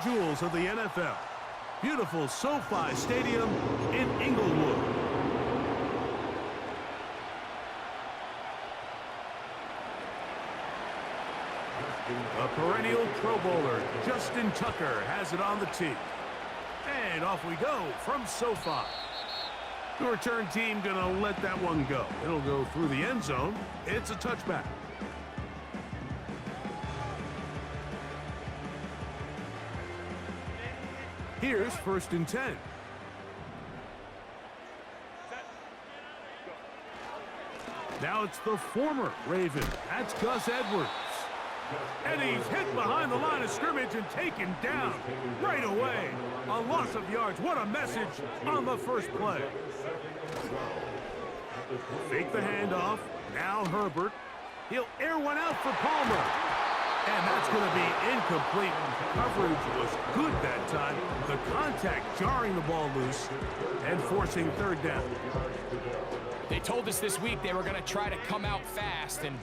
jewels of the NFL. Beautiful SoFi Stadium in Inglewood. A perennial Pro Bowler, Justin Tucker, has it on the tee. And off we go from SoFi. The return team gonna let that one go. It'll go through the end zone. It's a touchback. Here's 1st and 10. Now it's the former Raven. That's Gus Edwards. And he's hit behind the line of scrimmage and taken down right away. A loss of yards. What a message on the first play. Fake the handoff. Now Herbert. He'll air one out for Palmer. And that's going to be incomplete. Coverage was good that time. The contact jarring the ball loose and forcing 3rd down. They told us this week they were going to try to come out fast, and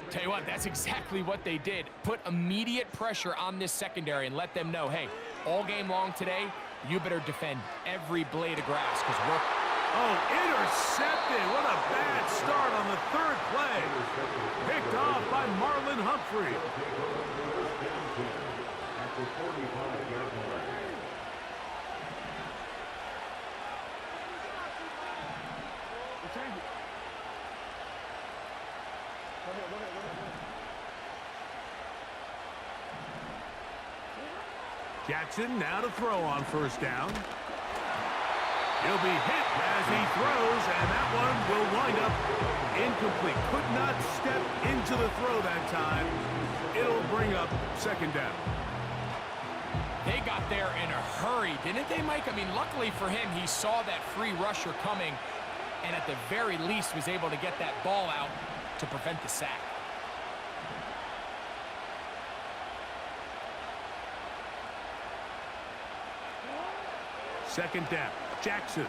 tell you what, that's exactly what they did. Put immediate pressure on this secondary and let them know, hey, all game long today, you better defend every blade of grass because we're... Oh, intercepted. What a bad start on the 3rd play. Picked off by Marlon Humphrey. Jackson now to throw on 1st down. He'll be hit as he throws, and that one will wind up incomplete. Could not step into the throw that time. It'll bring up 2nd down. They got there in a hurry, didn't they, Mike? I mean, luckily for him, he saw that free rusher coming, and at the very least was able to get that ball out to prevent the sack. Second down. Jackson.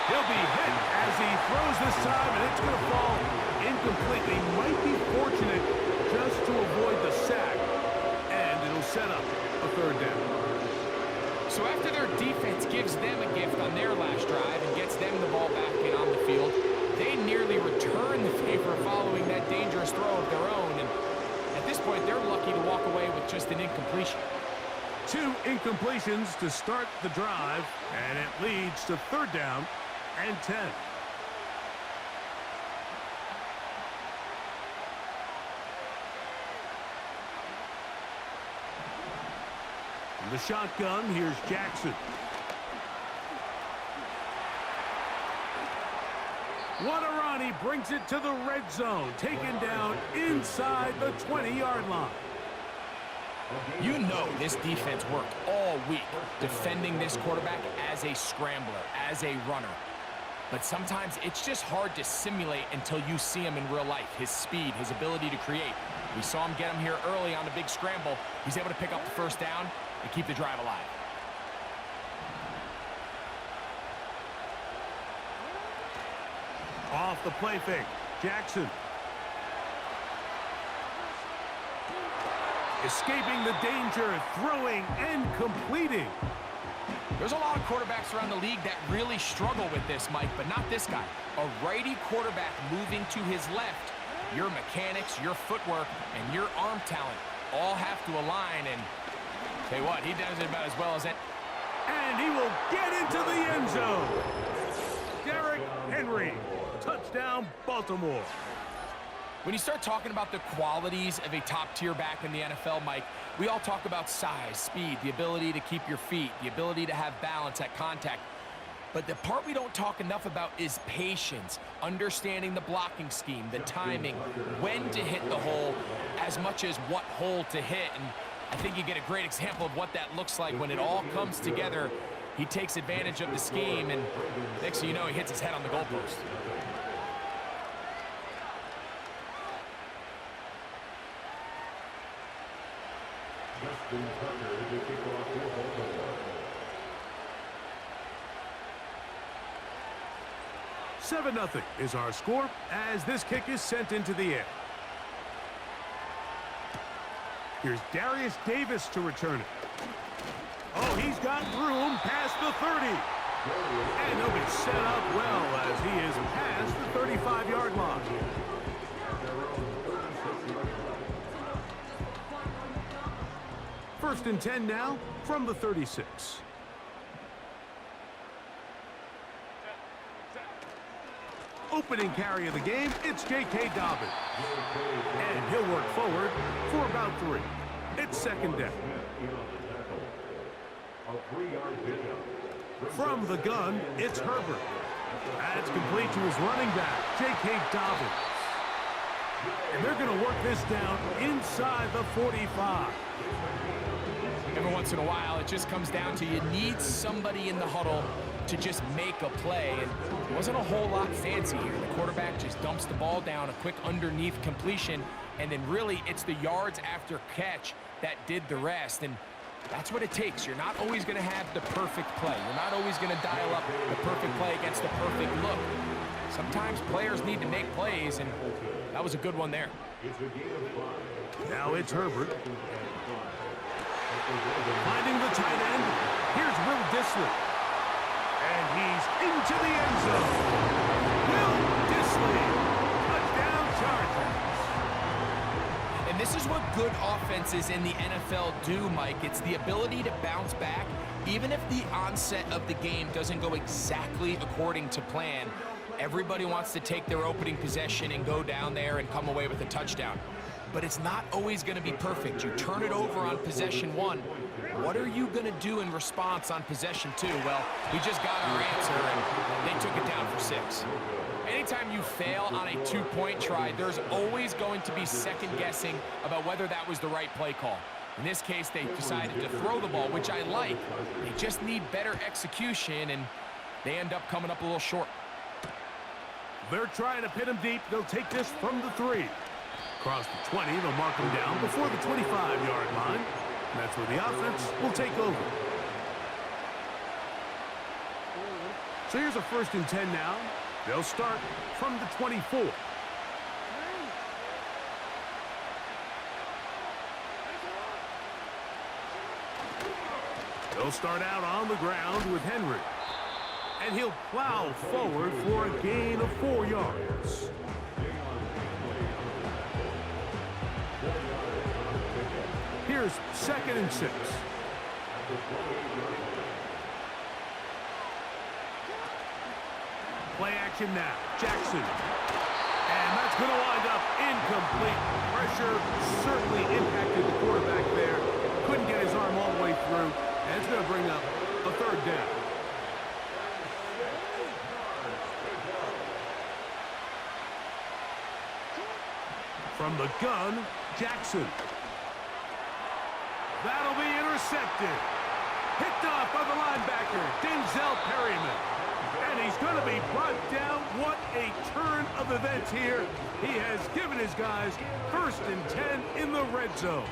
He'll be hit as he throws this time, and it's going to fall incomplete. They might be fortunate just to avoid the sack, and it'll set up a 3rd down. So after their defense gives them a gift on their last drive and gets them the ball back in on the field, they nearly return the favor following that dangerous throw of their own, and at this point, they're lucky to walk away with just an incompletion. 2 incompletions to start the drive, and it leads to 3rd down and 10. From the shotgun, here's Jackson. What a run. He brings it to the red zone, taken down inside the 20-yard line. You know this defense worked all week defending this quarterback as a scrambler, as a runner. But sometimes it's just hard to simulate until you see him in real life. His speed, his ability to create. We saw him get him here early on the big scramble. He's able to pick up the 1st down and keep the drive alive. Off the play fake, Jackson. Escaping the danger, throwing and completing. There's a lot of quarterbacks around the league that really struggle with this, Mike, but not this guy. A righty quarterback moving to his left. Your mechanics, your footwork, and your arm talent all have to align, and tell you what, he does it about as well as it. And he will get into the end zone. Derrick Henry, touchdown, Baltimore. When you start talking about the qualities of a top-tier back in the NFL, Mike, we all talk about size, speed, the ability to keep your feet, the ability to have balance at contact. But the part we don't talk enough about is patience, understanding the blocking scheme, the timing, when to hit the hole, as much as what hole to hit. And I think you get a great example of what that looks like when it all comes together. He takes advantage of the scheme, and next thing you know, he hits his head on the goalpost. Justin Tucker, the kickoff for Baltimore. 7-0 is our score as this kick is sent into the air. Here's Darius Davis to return it. Oh, he's got room past the 30. And he'll be set up well as he is past the 35-yard line. First and 10 now from the 36. Opening carry of the game, it's J.K. Dobbins. And he'll work forward for about 3. It's second down. From the gun, it's Herbert. That's complete to his running back, J.K. Dobbins. And they're going to work this down inside the 45. Every once in a while, it just comes down to you need somebody in the huddle to just make a play. And it wasn't a whole lot fancy here. The quarterback just dumps the ball down, a quick underneath completion, and then really it's the yards after catch that did the rest. And that's what it takes. You're not always going to have the perfect play. You're not always going to dial up the perfect play against the perfect look. Sometimes players need to make plays, and that was a good one there. Now it's Herbert. Finding the tight end. Here's Will Dissly. And he's into the end zone. Will Dissly. Touchdown Chargers. And this is what good offenses in the NFL do, Mike. It's the ability to bounce back, even if the onset of the game doesn't go exactly according to plan. Everybody wants to take their opening possession and go down there and come away with a touchdown. But it's not always going to be perfect. You turn it over on possession 1. What are you going to do in response on possession 2? Well, we just got our answer, and they took it down for 6. Anytime you fail on a 2-point try, there's always going to be second guessing about whether that was the right play call. In this case, they decided to throw the ball, which I like. They just need better execution, and they end up coming up a little short. They're trying to pin him deep. They'll take this from the 3. Across the 20, they'll mark him down before the 25-yard line. And that's where the offense will take over. So here's a first and 10 now. They'll start from the 24. They'll start out on the ground with Henry. And he'll plow forward for a gain of 4 yards. Here's second and 6. Play action now. Jackson. And that's going to wind up incomplete. Pressure certainly impacted the quarterback there. Couldn't get his arm all the way through. And it's going to bring up a third down. From the gun, Jackson. That'll be intercepted. Picked off by the linebacker, Denzel Perryman. And he's going to be brought down. What a turn of events here. He has given his guys first and 10 in the red zone.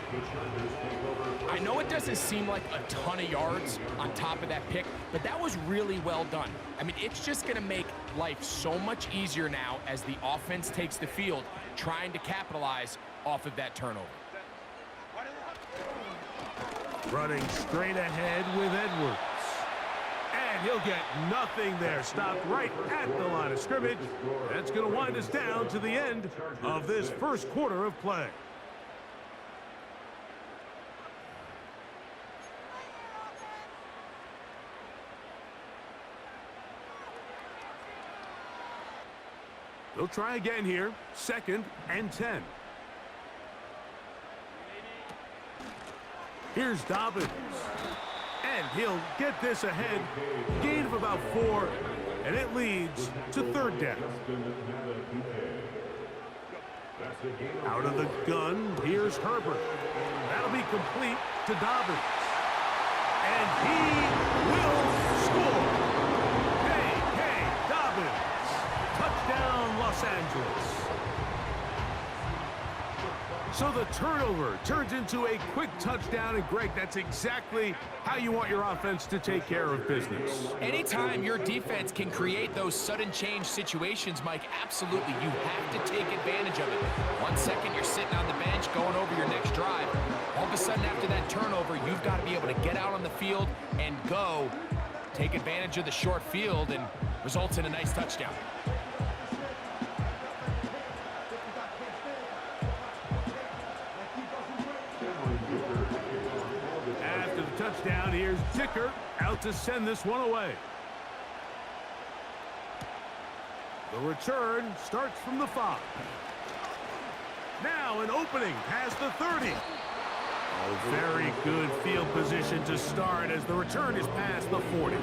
I know it doesn't seem like a ton of yards on top of that pick, but that was really well done. I mean, it's just going to make life so much easier now as the offense takes the field, trying to capitalize off of that turnover. Running straight ahead with Edwards. And he'll get nothing there. Stopped right at the line of scrimmage. That's going to wind us down to the end of this first quarter of play. They'll try again here. Second and 10. Here's Dobbins. And he'll get this ahead. Gain of about 4. And it leads to third down. Out of the gun, here's Herbert. That'll be complete to Dobbins. And he will score. J.K. Dobbins. Touchdown, Los Angeles. So the turnover turns into a quick touchdown, and Greg, that's exactly how you want your offense to take care of business. Anytime your defense can create those sudden change situations, Mike, absolutely, you have to take advantage of it. 1 second, you're sitting on the bench going over your next drive. All of a sudden, after that turnover, you've got to be able to get out on the field and go, take advantage of the short field, and results in a nice touchdown. After the touchdown, here's Dicker out to send this one away. The return starts from the 5. Now an opening past the 30. Oh, very good field position to start as the return is past the 40.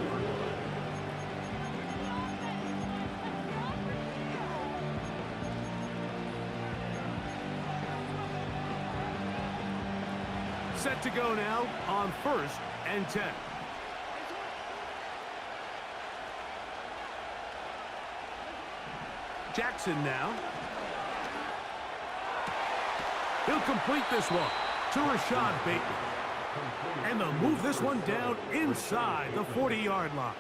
Set to go now on 1st and 10. Jackson now. He'll complete this one to Rashad Bateman. And they'll move this one down inside the 40-yard line.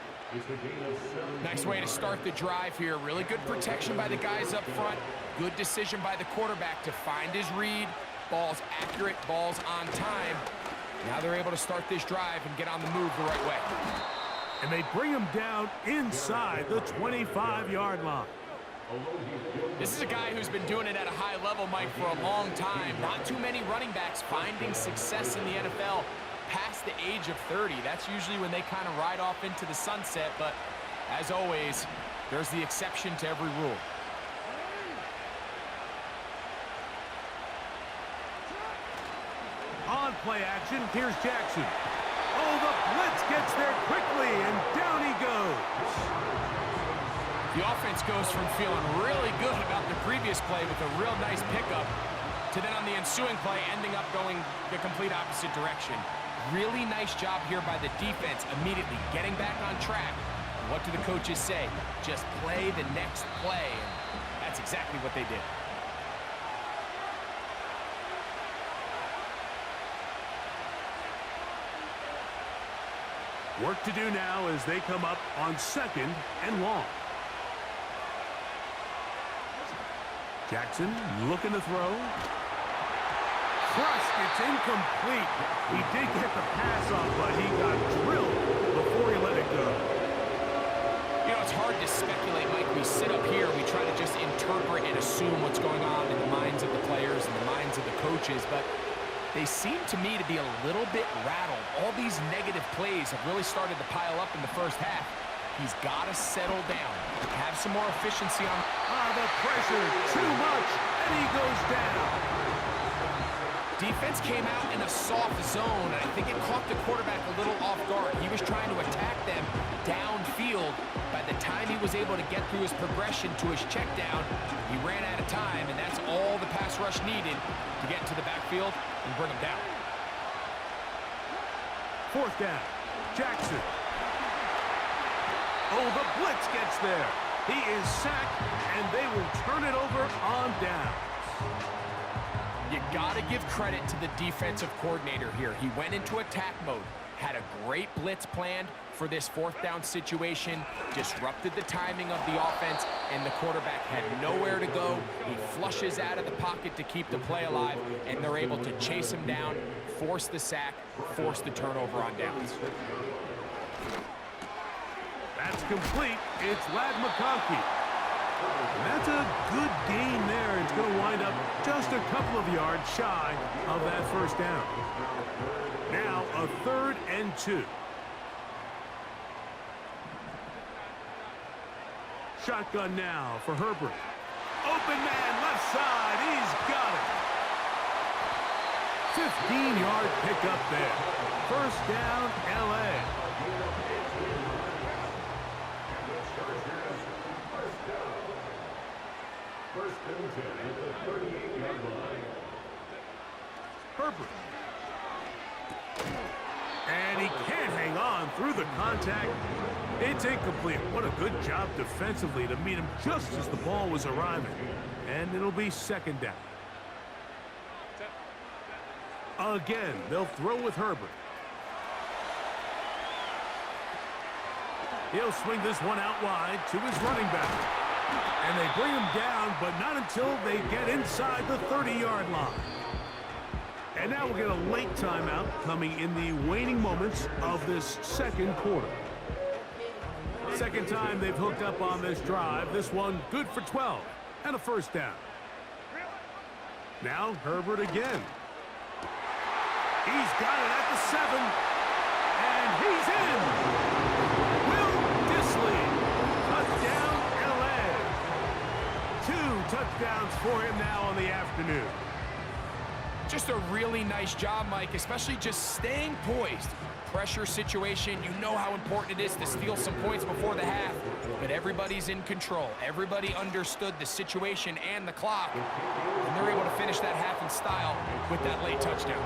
Nice way to start the drive here. Really good protection by the guys up front. Good decision by the quarterback to find his read. Ball's accurate, ball's on time. Now they're able to start this drive and get on the move the right way. And they bring him down inside the 25-yard line. This is a guy who's been doing it at a high level, Mike, for a long time. Not too many running backs finding success in the NFL past the age of 30. That's usually when they kind of ride off into the sunset, but as always, there's the exception to every rule. On play action, here's Jackson. Oh, the blitz gets there quickly, and down he goes. The offense goes from feeling really good about the previous play with a real nice pickup to then on the ensuing play ending up going the complete opposite direction. Really nice job here by the defense immediately getting back on track. And what do the coaches say? Just play the next play. And that's exactly what they did. Work to do now as they come up on 2nd and long. Jackson looking to throw. Thrust, it's incomplete. He did get the pass off, but he got drilled before he let it go. You know, it's hard to speculate, Mike. We sit up here, we try to just interpret and assume what's going on in the minds of the players and the minds of the coaches, but they seem to me to be a little bit rattled. All these negative plays have really started to pile up in the first half. He's got to settle down, have some more efficiency on. The pressure, too much, and he goes down. Defense came out in a soft zone, and I think it caught the quarterback a little off guard. He was trying to attack them downfield. By the time he was able to get through his progression to his check down, he ran out of time, and that's all the pass rush needed to get into the backfield and bring him down. 4th down, Jackson. Oh, the blitz gets there. He is sacked, and they will turn it over on down. You got to give credit to the defensive coordinator here. He went into attack mode, had a great blitz planned for this 4th down situation, disrupted the timing of the offense, and the quarterback had nowhere to go. He flushes out of the pocket to keep the play alive, and they're able to chase him down, force the sack, force the turnover on downs. That's complete. It's Lad McConkey. And that's a good gain there. It's going to wind up just a couple of yards shy of that 1st down. Now a 3rd and 2. Shotgun now for Herbert. Open man, left side. He's got it. 15-yard pickup there. 1st down, L.A. Herbert. And he can't hang on through the contact. It's incomplete. What a good job defensively to meet him just as the ball was arriving. And it'll be 2nd down. Again, they'll throw with Herbert. He'll swing this one out wide to his running back. And they bring him down, but not until they get inside the 30-yard line. And now we'll get a late timeout coming in the waning moments of this second quarter. Second time they've hooked up on this drive. This one good for 12 and a first down. Now Herbert again. He's got it at the 7. And he's in. Will Dissly. Touchdown, LA. 2 touchdowns for him now on the afternoon. Just a really nice job, Mike, especially just staying poised. Pressure situation, you know how important it is to steal some points before the half, but everybody's in control. Everybody understood the situation and the clock, and they're able to finish that half in style with that late touchdown.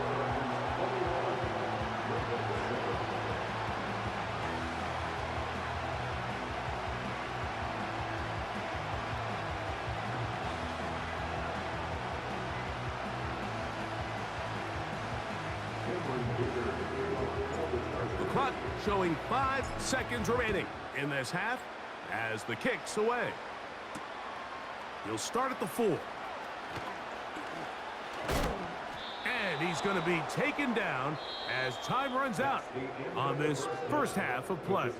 The clock showing 5 seconds remaining in this half as the kick's away. He'll start at the 4. And he's going to be taken down as time runs out on this first half of play.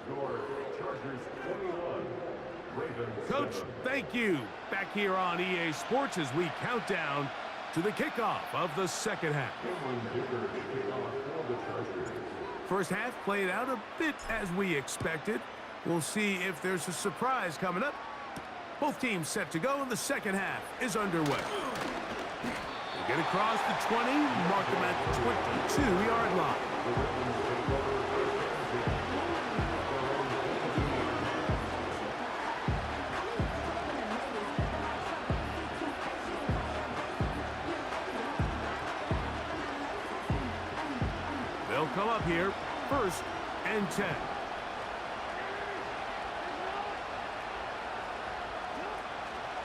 Coach, thank you. Back here on EA Sports as we count down to the kickoff of the second half. First half played out a bit as we expected. We'll see if there's a surprise coming up. Both teams set to go, and the second half is underway. They get across the 20, mark them at the 22-yard line. They'll come up here, 1st and 10.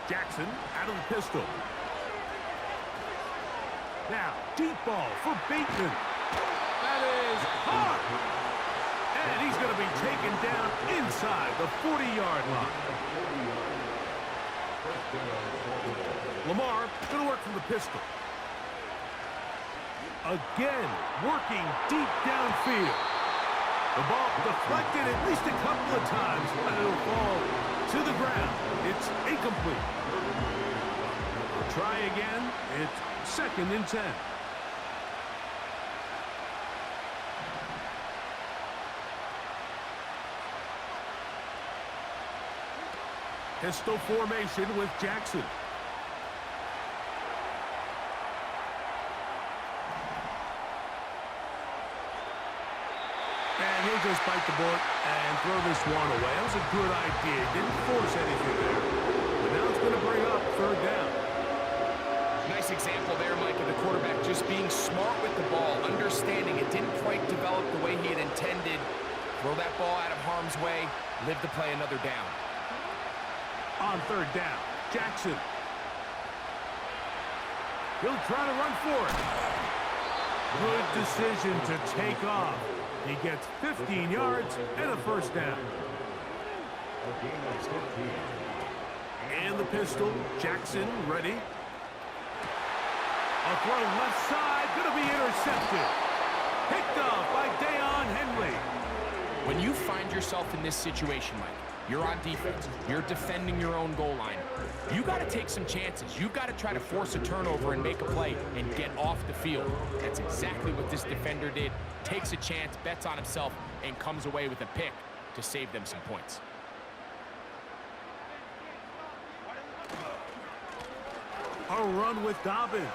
Jackson out of the pistol. Now, deep ball for Bateman. That is hard. And he's going to be taken down inside the 40-yard line. Lamar going to work from the pistol. Again, working deep downfield. The ball deflected at least a couple of times, but it'll fall to the ground. It's incomplete. We'll try again. It's 2nd and 10. Pistol formation with Jackson. And he'll just bite the bullet and throw this one away. That was a good idea. Didn't force anything there. But now it's going to bring up 3rd down. Nice example there, Mike, of the quarterback just being smart with the ball, understanding it didn't quite develop the way he had intended. Throw that ball out of harm's way, live to play another down. On 3rd down, Jackson. He'll try to run for it. Good decision to take off. He gets 15 yards and a first down. And the pistol, Jackson ready. A throw left side, going to be intercepted. Picked off by Deion Henley. When you find yourself in this situation, Mike, you're on defense, you're defending your own goal line, you got to take some chances. You've got to try to force a turnover and make a play and get off the field. That's exactly what this defender did. Takes a chance, bets on himself, and comes away with a pick to save them some points. A run with Dobbins.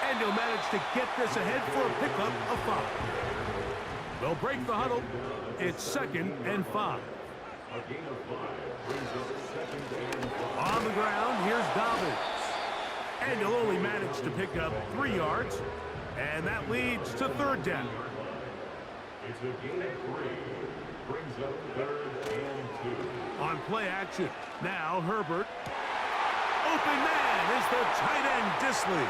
And he'll manage to get this ahead for a pickup of 5. They'll break the huddle. It's 2nd and 5. On the ground, here's Dobbins. And he'll only manage to pick up 3 yards. And that leads to 3rd down. It's a gain of 3. Brings up 3rd and 2. On play action, now Herbert. Open man is the tight end, Dissly.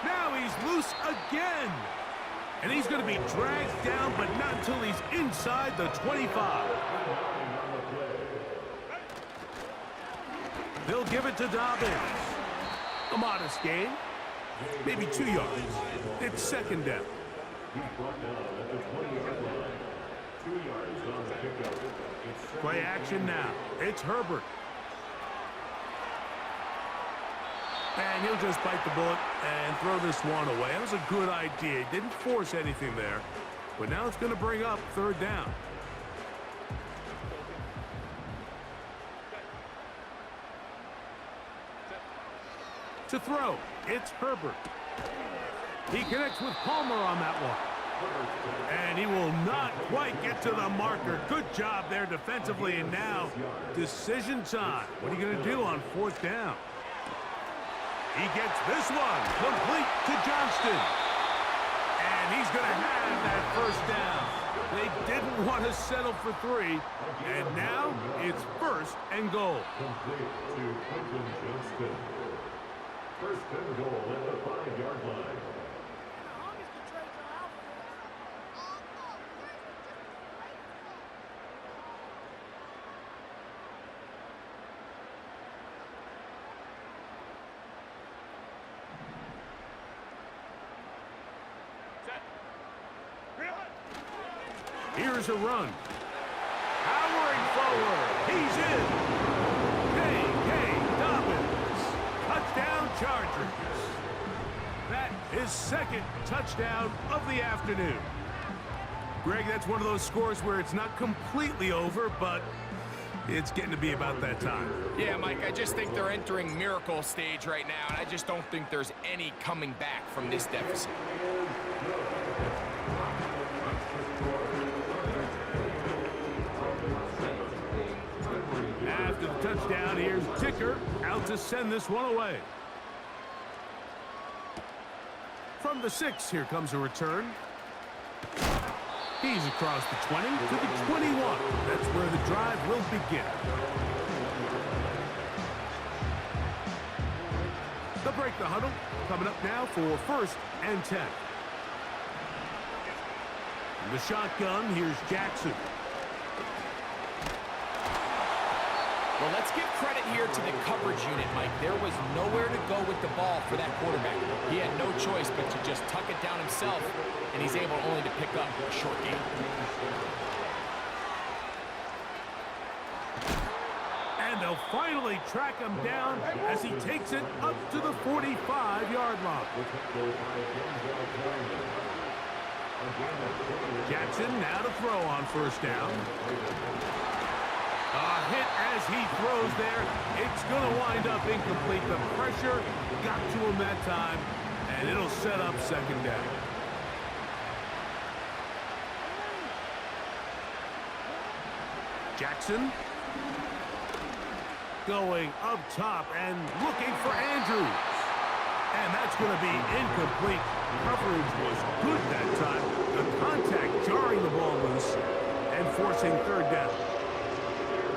Now he's loose again. And he's going to be dragged down, but not until he's inside the 25. They'll give it to Dobbins. A modest gain, maybe 2 yards. It's second down. He's brought down at the 20-yard line. 2 yards on the pickup. Play action now. It's Herbert. And he'll just bite the bullet and throw this one away. That was a good idea. He didn't force anything there. But now it's going to bring up third down. To throw, it's Herbert. He connects with Palmer on that one. And he will not quite get to the marker. Good job there defensively. And now, decision time. What are you going to do on fourth down? He gets this one complete to Johnston. And he's going to have that first down. They didn't want to settle for 3. And now it's first and goal. Complete to Quentin Johnston. First and goal at the 5-yard line. Here's a run. Powering forward. He's in. K.K. Dobbins. Touchdown Chargers. That is second touchdown of the afternoon. Greg, that's one of those scores where it's not completely over, but it's getting to be about that time. Yeah, Mike, I just think they're entering miracle stage right now, and I just don't think there's any coming back from this deficit. After the touchdown, here's Ticker out to send this one away. From the 6, here comes a return. He's across the 20 to the 21. That's where the drive will begin. They'll break the huddle. Coming up now for first and 10. In the shotgun, here's Jackson. Well, let's give credit here to the coverage unit, Mike. There was nowhere to go with the ball for that quarterback. He had no choice but to just tuck it down himself, and he's able only to pick up a short gain. And they'll finally track him down as he takes it up to the 45-yard line. Jackson now to throw on first down. A hit as he throws there. It's going to wind up incomplete. The pressure got to him that time, and it'll set up second down. Jackson going up top and looking for Andrews. And that's going to be incomplete. Coverage was good that time. The contact jarring the ball loose and forcing third down.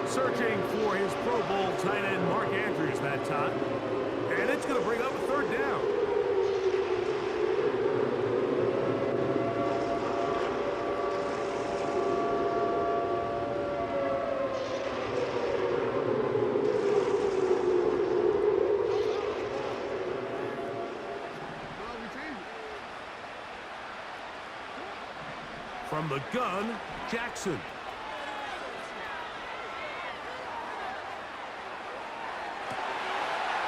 Searching for his Pro Bowl tight end Mark Andrews that time. And it's going to bring up a third down. From the gun, Jackson.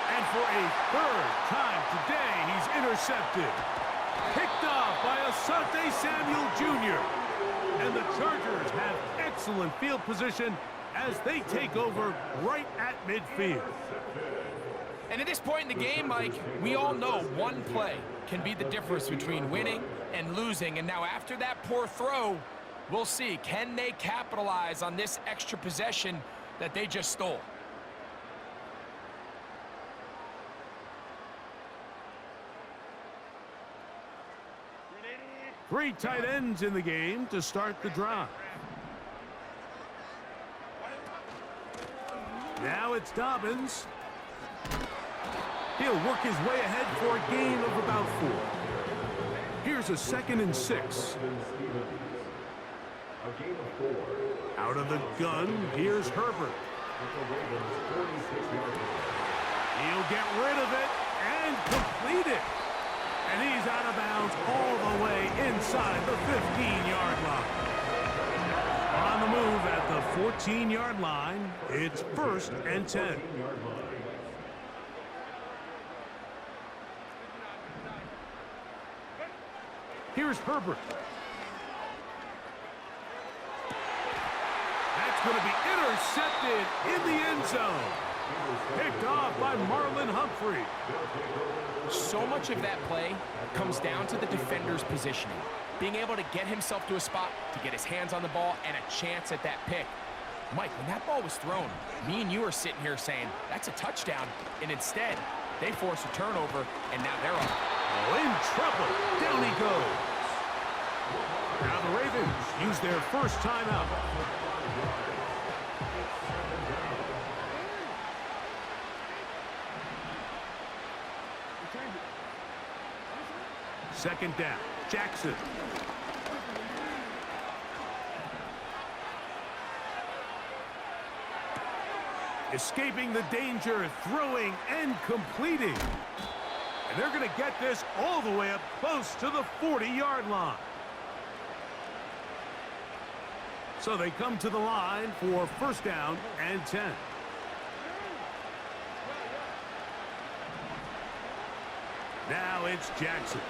And for a third time today, he's intercepted. Picked off by Asante Samuel Jr. And the Chargers have excellent field position as they take over right at midfield. And at this point in the game, Mike, we all know one play can be the difference between winning and losing. And now after that poor throw, we'll see, can they capitalize on this extra possession that they just stole? Three tight ends in the game to start the drive. Now it's Dobbins. He'll work his way ahead for a gain of about 4. Here's a 2nd and 6. Out of the gun, here's Herbert. He'll get rid of it, and completed. And he's out of bounds all the way inside the 15-yard line. On the move at the 14-yard line, it's 1st and 10. Here's Herbert. That's going to be intercepted in the end zone. Picked off by Marlon Humphrey. So much of that play comes down to the defender's positioning. Being able to get himself to a spot, to get his hands on the ball, and a chance at that pick. Mike, when that ball was thrown, me and you are sitting here saying, that's a touchdown. And instead, they force a turnover, and now they're up. Oh, in trouble. Down he goes. Now the Ravens use their first timeout. Second down, Jackson. Escaping the danger, throwing and completing. And they're going to get this all the way up close to the 40-yard line. So they come to the line for 1st down and 10. Now it's Jackson.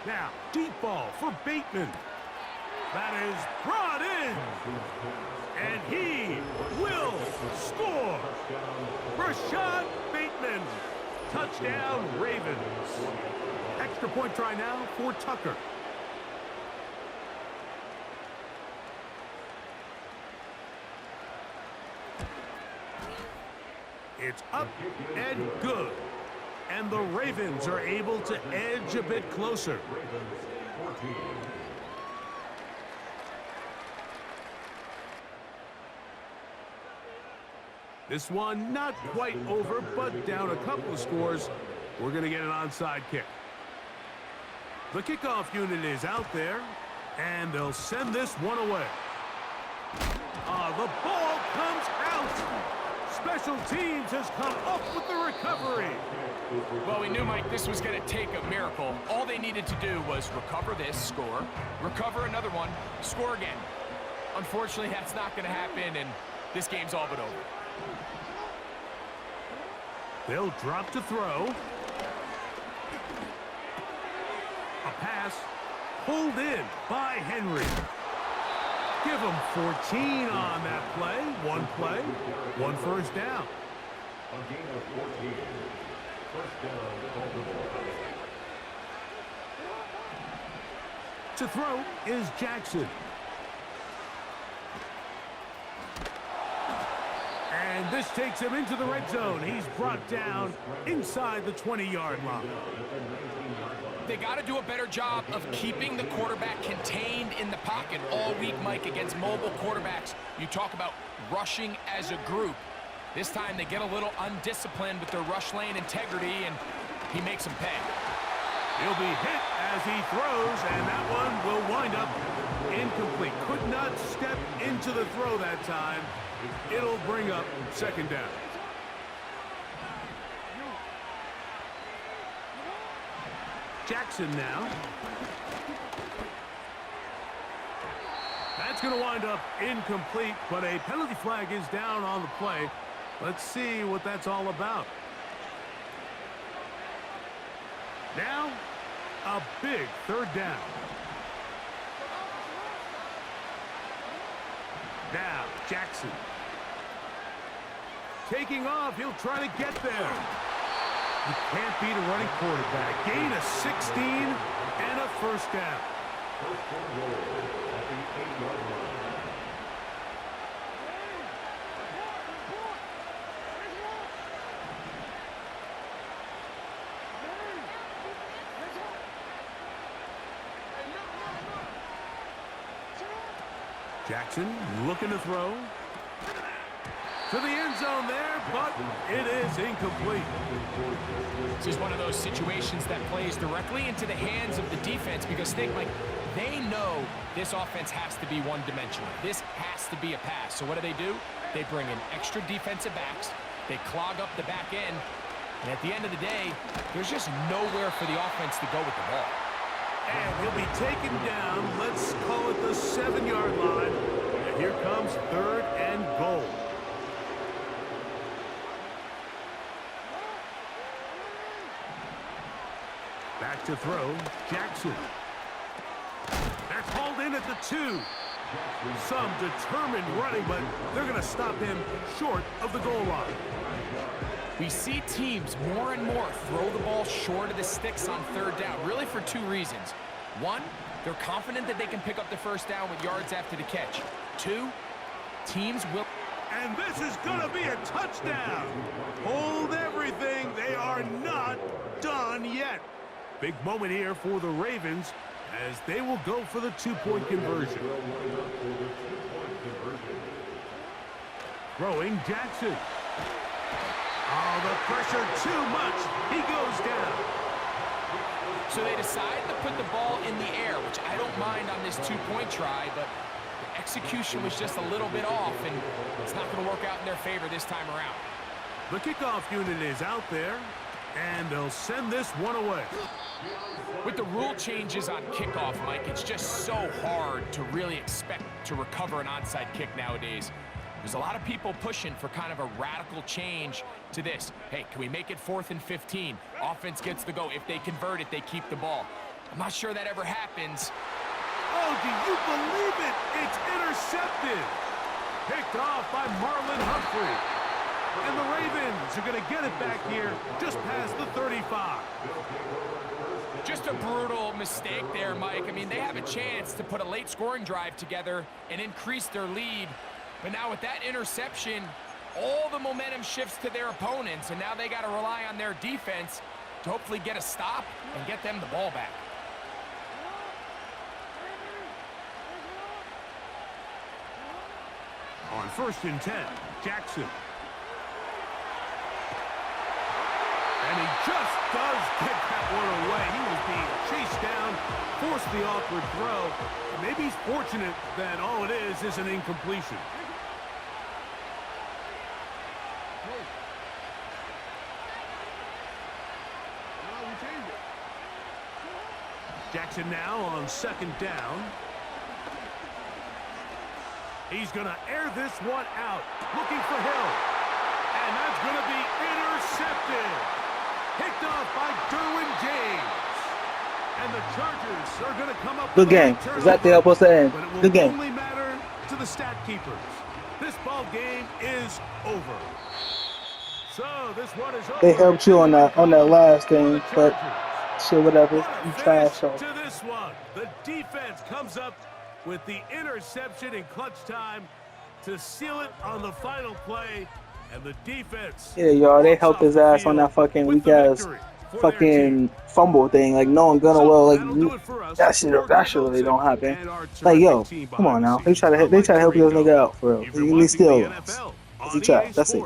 Now, deep ball for Bateman. That is brought in. And he will score. Rashad Bateman. Touchdown, Ravens. Extra point try now for Tucker. It's up and good. And the Ravens are able to edge a bit closer. This one not quite over, but down a couple of scores. We're going to get an onside kick. The kickoff unit is out there, and they'll send this one away. The ball comes out. Special teams has come up with the recovery. Well, we knew, Mike, this was going to take a miracle. All they needed to do was recover this, score, recover another one, score again. Unfortunately, that's not going to happen, and this game's all but over. They'll drop to throw. A pass pulled in by Henry. Give him 14 on that play. One 1st down. A gain of 14. 1st down, Baltimore. To throw is Jackson. And this takes him into the red zone. He's brought down inside the 20-yard line. They got to do a better job of keeping the quarterback contained in the pocket all week, Mike, against mobile quarterbacks. You talk about rushing as a group. This time they get a little undisciplined with their rush lane integrity, and he makes them pay. He'll be hit as he throws, and that one will wind up incomplete. Could not step into the throw that time. It'll bring up 2nd down. Jackson now. That's going to wind up incomplete, but a penalty flag is down on the play. Let's see what that's all about. Now, a big 3rd down. Now, Jackson. Taking off, he'll try to get there. You can't beat a running quarterback. Gain of 16 and a 1st down. 1st and goal at the 8-yard line. Jackson looking to throw. To the end zone there, but it is incomplete. This is one of those situations that plays directly into the hands of the defense because think, like, they know this offense has to be one-dimensional. This has to be a pass. So what do? They bring in extra defensive backs. They clog up the back end, And at the end of the day, there's just nowhere for the offense to go with the ball. And he'll be taken down. Let's call it the 7-yard line. And here comes 3rd and goal. Back to throw, Jackson. That's hauled in at the 2. Some determined running, but they're going to stop him short of the goal line. We see teams more and more throw the ball short of the sticks on 3rd down, really for 2 reasons. 1, they're confident that they can pick up the 1st down with yards after the catch. 2, teams will... And this is going to be a touchdown. Hold everything. They are not done yet. Big moment here for the Ravens as they will go for the 2-point conversion. Throwing Jackson. Oh, the pressure too much. He goes down. So they decide to put the ball in the air, which I don't mind on this 2-point try, but the execution was just a little bit off, and it's not going to work out in their favor this time around. The kickoff unit is out there, and they'll send this one away. With the rule changes on kickoff, Mike, it's just so hard to really expect to recover an onside kick nowadays. There's a lot of people pushing for kind of a radical change to this. Hey, can we make it 4th and 15? Offense gets the go. If they convert it, they keep the ball. I'm not sure that ever happens. Oh, do you believe it? It's intercepted. Picked off by Marlon Humphrey. And the Ravens are going to get it back here just past the 35. Just a brutal mistake there, Mike. I mean, they have a chance to put a late scoring drive together and increase their lead. But now with that interception, all the momentum shifts to their opponents, and now they got to rely on their defense to hopefully get a stop and get them the ball back. On 1st and 10, Jackson. And he just does get that one away. He was being chased down, forced the awkward throw. Maybe he's fortunate that all it is an incompletion. Jackson now on 2nd down. He's going to air this one out, looking for Hill. And that's going to be intercepted. Picked off by Derwin James. And the Chargers are going to come up Good with game. Exactly how it's supposed to end. But it will Good game. only matter to the stat keepers. This ball game is over. So this one is over. They helped you on that last thing, but shit, whatever. You trash. So. To this one, the defense comes up with the interception in clutch time to seal it on the final play, and the defense. Yeah, y'all, they helped his ass on that fucking weak ass fucking fumble thing. Like no one gonna that shit really don't happen. Like yo, come on now. They try to help this nigga out for real. He needs steal. He tried. That's it.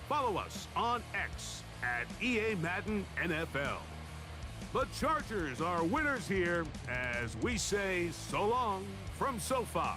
Follow us on X at EA Madden NFL. The Chargers are winners here as we say so long from SoFi.